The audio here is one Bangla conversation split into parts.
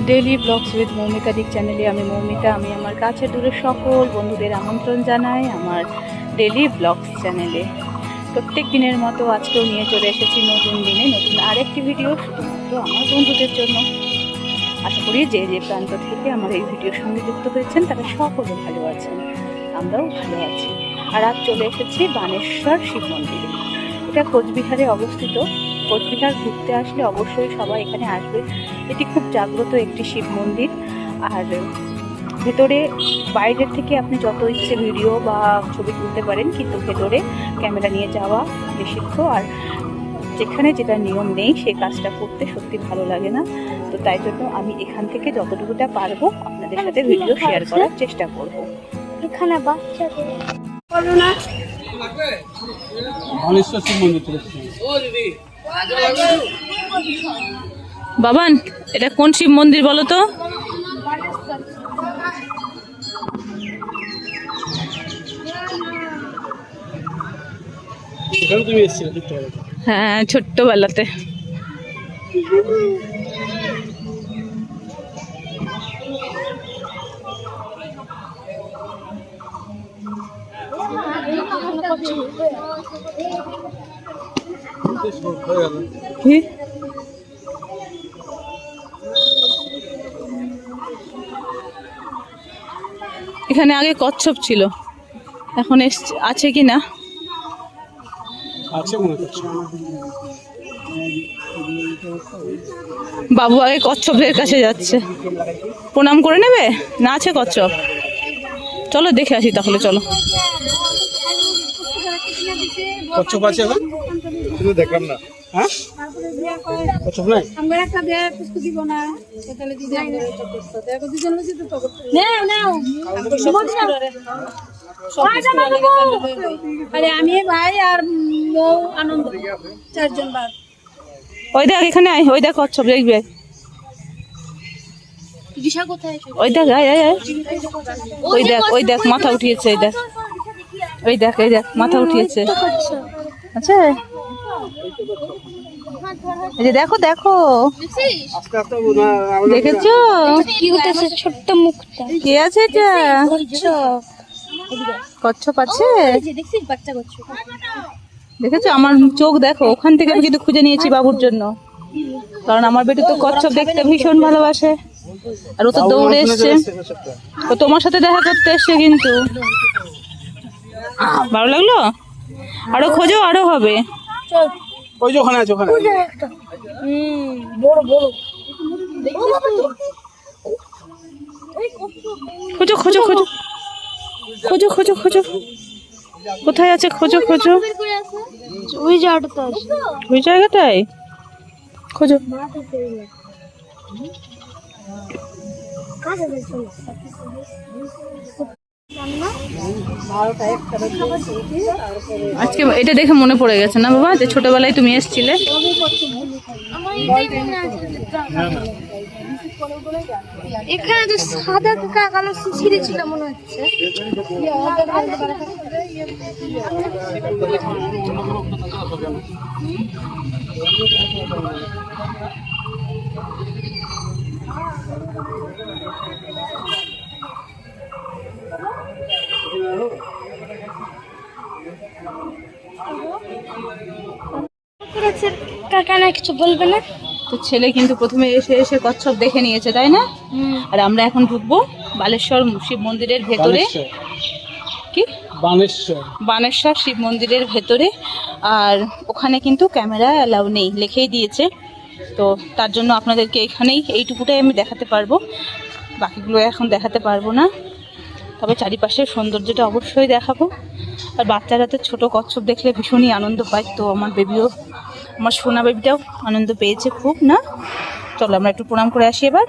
ডেইলি ব্লগস উইথ মৌমিতা দিক চ্যানেলে আমি মৌমিতা, আমি আমার কাছে দূরে সকল বন্ধুদের আমন্ত্রণ জানাই আমার ডেইলি ব্লগস চ্যানেলে। প্রত্যেক দিনের মতো আজকেও নিয়ে চলে এসেছি নতুন দিনে নতুন আরেকটি ভিডিও, শুধুমাত্র আমার বন্ধুদের জন্য। আশা করি যে যে প্রান্ত থেকে আমার এই ভিডিওর সঙ্গে যুক্ত হয়েছেন তারা সকলে ভালো আছেন, আমরাও ভালো আছি। আর আজ চলে এসেছি বানেশ্বর শিব মন্দিরে। এটা কোচবিহারে অবস্থিত। কোচবিহার ঘুরতে আসলে অবশ্যই সবাই এখানে আসবে। এটি খুব জাগ্রত একটি শিব মন্দির। আর ভেতরে বাইরের থেকে আপনি যত ইচ্ছে ভিডিও বা ছবি তুলতে পারেন, কিন্তু ভেতরে ক্যামেরা নিয়ে যাওয়া নিষিদ্ধ। আর যেখানে যেটা নিয়ম নেই সেই কাজটা করতে সত্যি ভালো লাগে না। তো তাই জন্য আমি এখান থেকে যতটুকুটা পারবো আপনাদের সাথে ভিডিও শেয়ার করার চেষ্টা করব। এখানে বাচ্চাদের বলো না বানেশ্বর শিব মন্দির থেকে। বাবান, এটা কোন শিব মন্দির বলো তো? এখানে তুমি এসেছিলে? হ্যাঁ, ছোট্টবেলাতে। কি এখানে আগে কচ্ছপ ছিল, এখন আছে কি না আছে মনে করছি। বাবু আগে কচ্ছপের কাছে যাচ্ছে, প্রণাম করে নেবে না? আছে কচ্ছপ, চলো দেখে আসি তাহলে। চলো। কচ্ছপ আছে এখন? কিন্তু দেখলাম না। হ্যাঁ, কচ্ছপ নাই। আমরা একটা দেয়া পুষ্প দিব না, তাহলে দিদি আমরা এটা করতে দেখো দুজন মিলে তো করতে নাও নাও আরে আমি ভাই আর মৌ আনন্দ চারজন বাদ। ওই দেখ এখানে আয়, ওই দেখ কচ্ছপ দেখবে। দিশা কোথায়? ওই দেখ, আয় আয় আয়। ওই দেখ, ওই দেখ মাথা উঠিয়েছে। এই দেখ, ওই দেখ, এই দেখ মাথা উঠিয়েছে। আচ্ছা, এই যে দেখো দেখো, দেখেছো কি হতেছে? ছোট্ট মুখটা কে আছে? এটা কচ্ছপ আছে, দেখছিস? বাচ্চা কচ্ছপ দেখেছো? আমার চোখ দেখো, ওখান থেকে আমি কিন্তু খুঁজে নিয়েছি বাবুর জন্য, কারণ আমার বেটু তো কচ্ছপ দেখতে ভীষণ ভালোবাসে। আর ও তো দৌড়ে এসছে, ও তোমার সাথে দেখা করতে এসছে। কিন্তু ভালো লাগলো? আরো খোঁজো, আরো হবে। চল ওই যে ওখানে আছে, ওখানে বড় বড় খোঁজো খোঁজো খোঁজো খোঁজো খোঁজো খোঁজো, কোথায় আছে? খোঁজো খোঁজো, ওই জায়গাটা আছে, ওই জায়গাটায় খোঁজো। আজকে এটা দেখে মনে পড়ে গেছে না বাবা, যে ছোটবেলায় তুমি এসেছিলে? এখানে তো সাদা কালো ছিঁড়ে ছিল মনে হচ্ছে। কাকা না কিছু বলবে না তো ছেলে কিন্তু প্রথমে এসে এসে কচ্ছপ দেখে নিয়েছে, তাই না? আর আমরা এখন ঢুকবো বালেশ্বর শিব মন্দিরের ভেতরে। কি বানেশ্বর শিব মন্দিরের ভেতরে। আর ওখানে কিন্তু ক্যামেরা অ্যালাউ নেই, লিখেই দিয়েছে। তো তার জন্য আপনাদেরকে এখানেই এইটুকুটাই আমি দেখাতে পারবো, বাকিগুলো এখন দেখাতে পারবো না। তবে চারিপাশের সৌন্দর্যটা অবশ্যই দেখাবো। আর বাচ্চারা তো ছোটো কচ্ছপ দেখলে ভীষণই আনন্দ পায়। তো আমার বেবিও, আমার সোনা বেবিটাও আনন্দ পেয়েছে খুব। না, চলো আমরা একটু প্রণাম করে আসি এবার।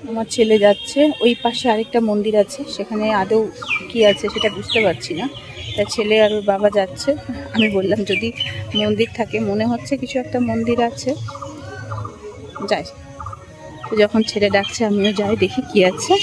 আমার ছেলে যাচ্ছে, ওই পাশে আরেকটা মন্দির আছে, সেখানে আদৌ কি আছে সেটা বুঝতে পারছি না। তাই ছেলে আর ওর বাবা যাচ্ছে। আমি বললাম যদি মন্দির থাকে, মনে হচ্ছে কিছু একটা মন্দির আছে, যাই। তো তো যখন ছেলে ডাকছে আমিও যাই, দেখি কি আছে।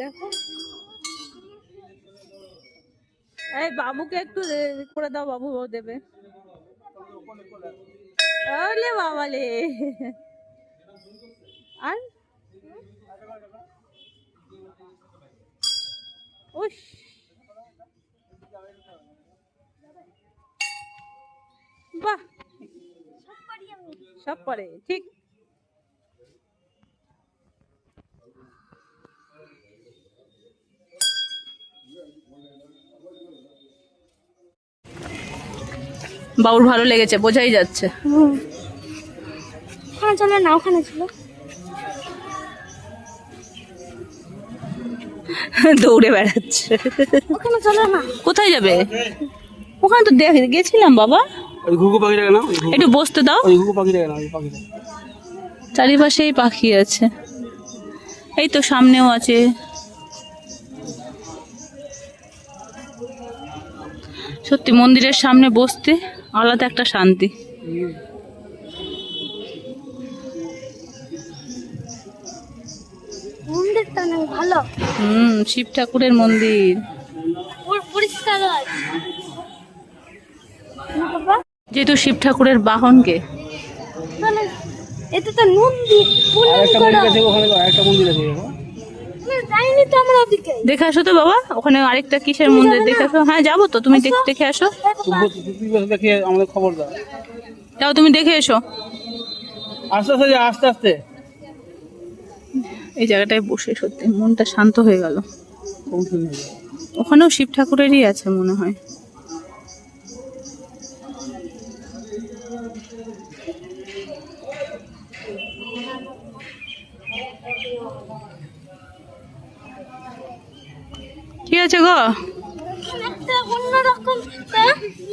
দেখো, এই বাবুকে একটু করে দাও, বাবু ও দেবে। ওলে বাবালে, আর উস, বাহ, সব পারে, ঠিক। বাবুর ভালো লেগেছে, বোঝাই যাচ্ছে। ওখানে চলে না, ওখানে ছিল। দৌড়ে বেড়াচ্ছে। ওখানে চলে না। কোথায় যাবে? ওখানে তো গেছিলাম বাবা। ওই ঘুঘু পাখিটাকে না, একটু বসতে দাও। ওই ঘুঘু পাখিটাকে না, ওই পাখিটা। চারিপাশেই পাখি আছে, এই তো সামনেও আছে। সত্যি মন্দিরের সামনে বসতে আলাদা একটা শান্তি। মন্দিরটা না ভালো, শিব ঠাকুরের মন্দির, পরিষ্কার আছে। যেহেতু শিব ঠাকুরের বাহনকে, এটা তো মন্দির, আরেকটা মন্দির আছে ওখানে, আরেকটা মন্দির আছে। যাইনি তো আমরা ওদিকে। দেখে আসো তো বাবা, ওখানে আরেকটা কিসের মন্দির দেখে আসো। হ্যাঁ যাবো তো, তুমি দেখে আসো। দেখে আমাদের খবর দাও। যাও তুমি দেখে এসো। আস্তে আস্তে যা, আস্তে আস্তে। এই জায়গাটায় বসে সত্যি মনটা শান্ত হয়ে গেল। ওখানেও শিব ঠাকুরেরই আছে মনে হয়। কি আছে গো? একটা অন্যরকম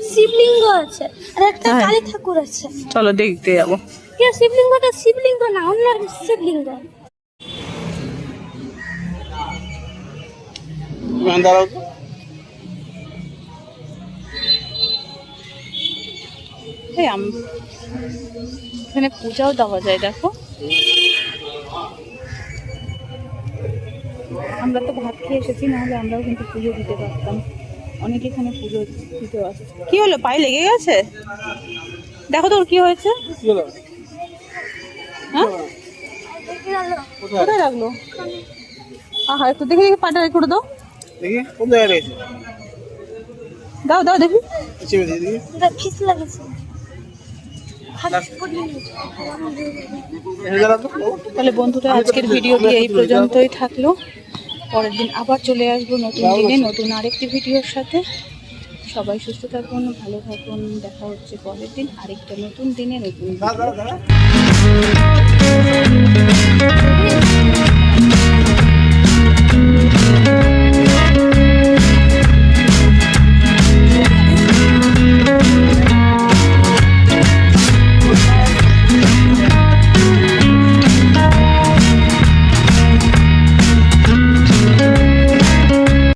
শিবলিঙ্গ আছে, আর একটা হ্যাঁ। কালী ঠাকুর আছে। চলো দেখতে যাবো। কে শিবলিঙ্গটা শিবলিঙ্গ না, অন্য শিবলিঙ্গ। দাঁড়াও তো। এখানে পূজাও দেওয়া যায়, দেখো। আমরা তো ভাত খেয়ে এসেছি, নাহলে আমরাও কিন্তু পুজো দিতে পারতাম। অনেকে এখানে পুজো দিতে আসছে। কি হলো, পায়ে লেগে গেছে? দেখো তো ওর কি হয়েছে। কি হলো? হ্যাঁ, কোথায় রাখলো? আহা, একটু দেখে দেখে পাটা করে দাও। দেখি কোন জায়গায় রয়েছে। দাও দাও দেখি। চেপে দিয়ে দেখি। এটা ফিস লাগেছে। তাহলে বন্ধুরা, আজকের ভিডিওটি এই পর্যন্তই থাকলো। পরের দিন আবার চলে আসবো নতুন দিনে, নতুন আরেকটি ভিডিওর সাথে। সবাই সুস্থ থাকুন, ভালো থাকুন। দেখা হচ্ছে পরের দিন আরেকটা নতুন দিনে, নতুন ভিডিও।